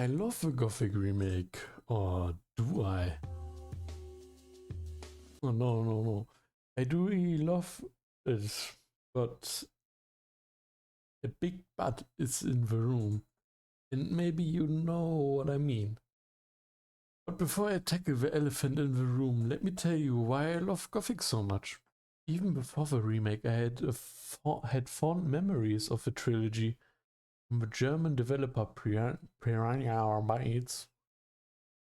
I love a Gothic remake, or do I? Oh, no. I do really love it, but a big but is in the room, and maybe you know what I mean. But before I tackle the elephant in the room, let me tell you why I love Gothic so much. Even before the remake, I had fond memories of the trilogy from the German developer Piranha Bytes.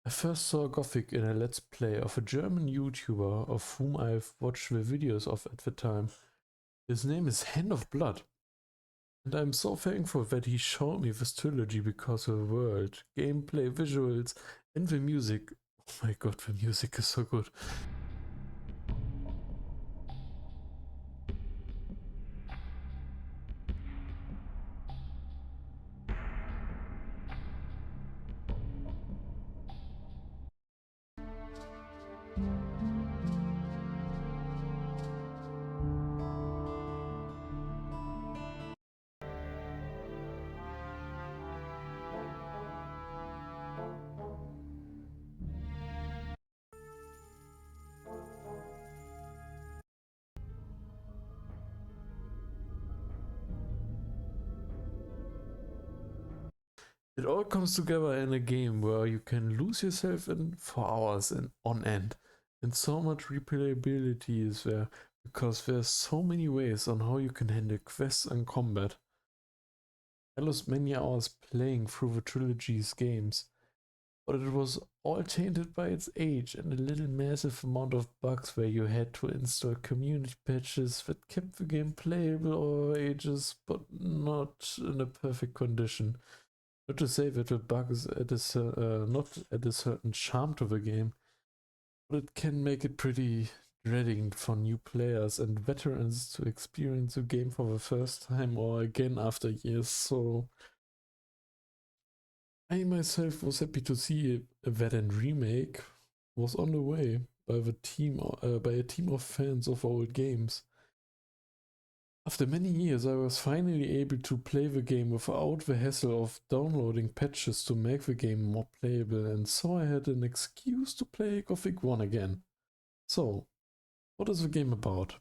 I first saw Gothic in a Let's Play of a German YouTuber of whom I've watched the videos of at the time. His name is Hand of Blood, and I'm so thankful that he showed me this trilogy because the world, gameplay, visuals, and the music. Oh my god, the music is so good. It all comes together in a game where you can lose yourself in for hours and on end. And so much replayability is there because there's so many ways on how you can handle quests and combat. I lost many hours playing through the trilogy's games, but it was all tainted by its age and a little massive amount of bugs where you had to install community patches that kept the game playable over ages, but not in a perfect condition. Not to say that the bugs not add a certain charm to the game, but it can make it pretty dreading for new players and veterans to experience the game for the first time or again after years. So I myself was happy to see that a remake was on the way by by a team of fans of old games. After many years, I was finally able to play the game without the hassle of downloading patches to make the game more playable, and so I had an excuse to play Gothic 1 again. So, what is the game about?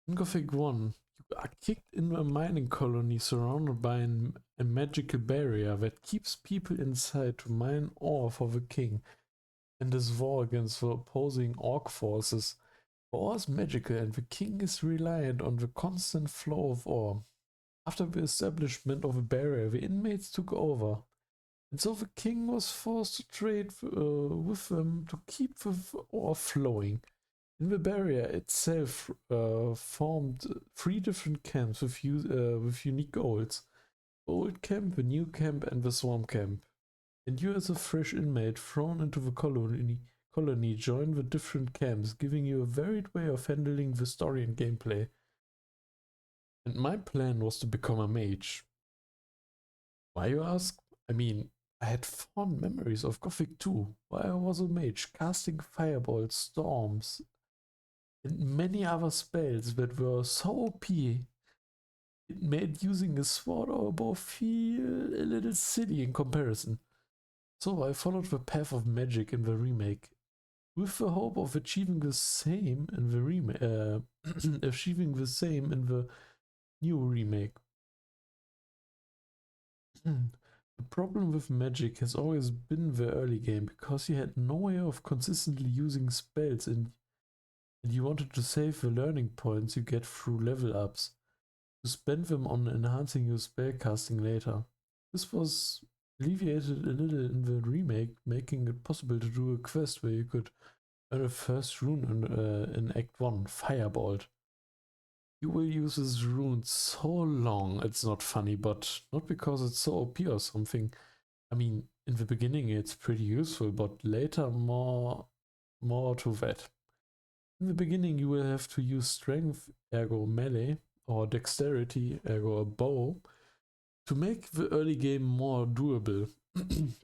In Gothic 1, you are kicked into a mining colony surrounded by a magical barrier that keeps people inside to mine ore for the king and his war against the opposing orc forces. The ore is magical and the king is reliant on the constant flow of ore. After the establishment of a barrier, the inmates took over, and so the king was forced to trade with them to keep the ore flowing. In the barrier itself formed three different camps with unique goals: the old camp, the new camp, and the swarm camp. And you, as a fresh inmate thrown into the colony, join the different camps, giving you a varied way of handling the story and gameplay. And my plan was to become a mage. Why, you ask? I mean, I had fond memories of Gothic 2, where I was a mage, casting fireballs, storms, and many other spells that were so OP, it made using a sword or a bow feel a little silly in comparison. So I followed the path of magic in the remake, with the hope of achieving the same in the achieving the same in the new remake. The problem with Magic has always been the early game because you had no way of consistently using spells and you wanted to save the learning points you get through level ups to spend them on enhancing your spellcasting later. This was alleviated a little in the remake, making it possible to do a quest where you could earn a first rune in Act 1, Firebolt. You will use this rune so long, it's not funny, but not because it's so OP or something. I mean, in the beginning it's pretty useful, but later more to that. In the beginning you will have to use strength, ergo melee, or dexterity, ergo a bow, to make the early game more doable.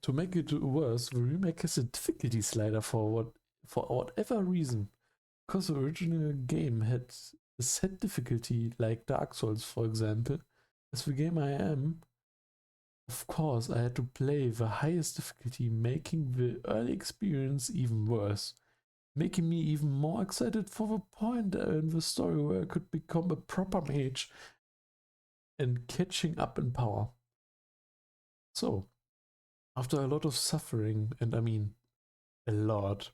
To make it worse, the remake has a difficulty slider for whatever reason. Because the original game had a set difficulty, like Dark Souls, for example, as the game I am, Of course, I had to play the highest difficulty, making the early experience even worse, making me even more excited for the point in the story where I could become a proper mage and catching up in power. So, after a lot of suffering, and I mean a lot,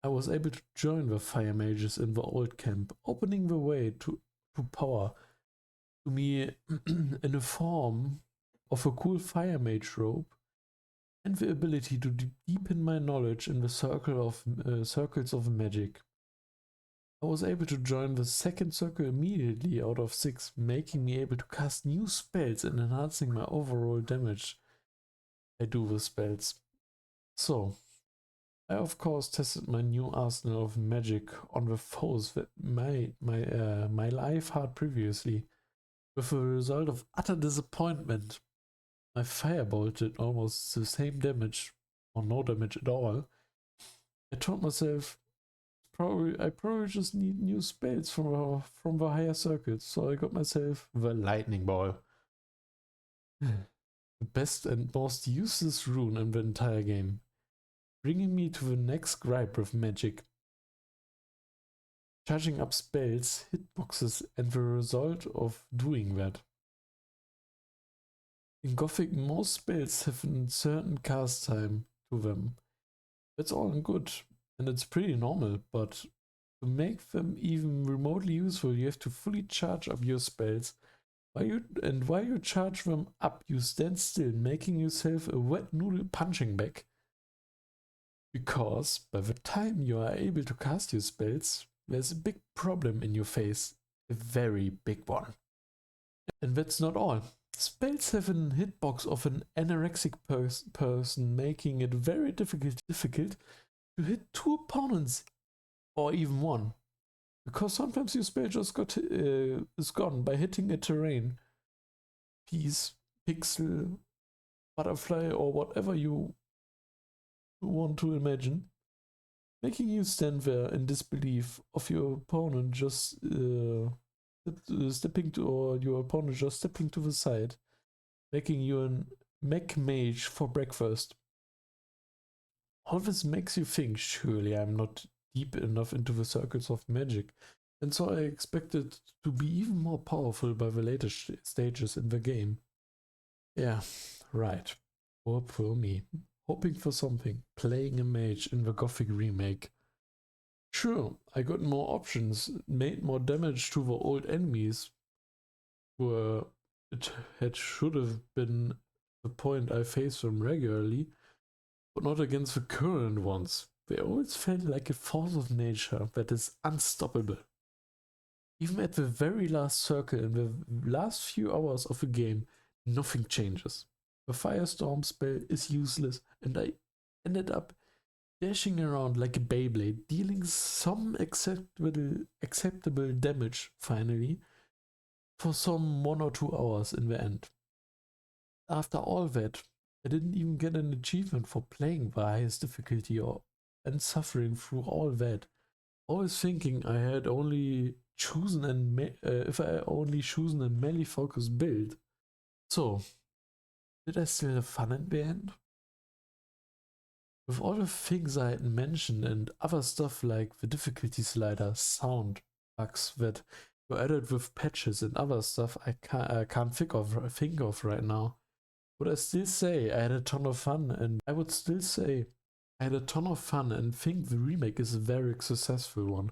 I was able to join the fire mages in the old camp, opening the way to power to me in the form of a cool fire mage robe and the ability to deepen my knowledge in the circles of magic. I was able to join the second circle immediately out of 6, making me able to cast new spells and enhancing my overall damage I do with spells. So, I of course tested my new arsenal of magic on the foes that my life had previously, with a result of utter disappointment. My firebolt did almost the same damage, or no damage at all. I told myself, I probably just need new spells from the higher circuits, so I got myself the lightning ball. The best and most useless rune in the entire game, bringing me to the next gripe with magic. Charging up spells, hitboxes, and the result of doing that. In Gothic, most spells have a certain cast time to them. That's all good, and it's pretty normal, but to make them even remotely useful, you have to fully charge up your spells. While you charge them up, you stand still, making yourself a wet noodle punching bag. Because by the time you are able to cast your spells, there's a big problem in your face. A very big one. And that's not all. Spells have a hitbox of an anorexic person, making it very difficult to hit 2 opponents or even 1. Because sometimes your spell just is gone by hitting a terrain, piece, pixel, butterfly, or whatever you want to imagine, making you stand there in disbelief of your opponent just stepping to, or your opponent just stepping to the side, making you an mage for breakfast. All this makes you think, surely I'm not deep enough into the circles of magic, and so I expected to be even more powerful by the later stages in the game. Yeah, right. Poor me. Hoping for something, playing a mage in the Gothic remake. Sure, I got more options, made more damage to the old enemies, where it should have been the point I face them regularly, but not against the current ones. They always felt like a force of nature that is unstoppable. Even at the very last circle in the last few hours of the game, nothing changes. The Firestorm spell is useless, and I ended up dashing around like a Beyblade, dealing some acceptable damage finally for some 1 or 2 hours in the end. After all that, I didn't even get an achievement for playing the highest difficulty and suffering through all that. Always thinking I had only chosen if I only chosen a melee focused build. So, did I still have fun in the end? With all the things I had mentioned and other stuff like the difficulty slider, sound bugs that were added with patches and other stuff I can't think of right now, would I still say I had a ton of fun? And I would still say I had a ton of fun and think the remake is a very successful one.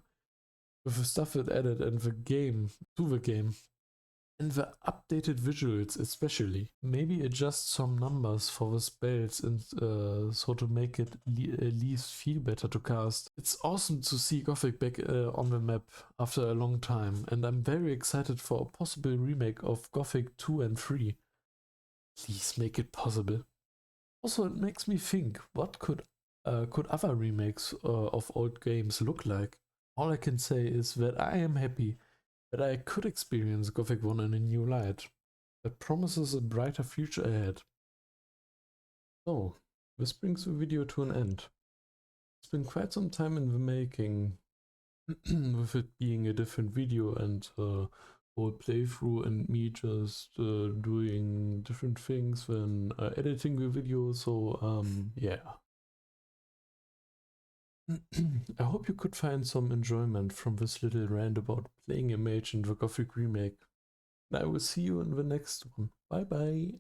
With the stuff it added and the game to the game. And the updated visuals especially. Maybe adjust some numbers for the spells and so to make it at least feel better to cast. It's awesome to see Gothic back on the map after a long time, and I'm very excited for a possible remake of Gothic 2 and 3. Please make it possible. Also, it makes me think, what could other remakes of old games look like? All I can say is that I am happy that I could experience Gothic 1 in a new light that promises a brighter future ahead. So, this brings the video to an end. It's been quite some time in the making, with it being a different video and whole playthrough and me just doing different things when editing the video. So yeah. I hope you could find some enjoyment from this little rant about playing a mage in the Gothic remake. I will see you in the next one. Bye bye.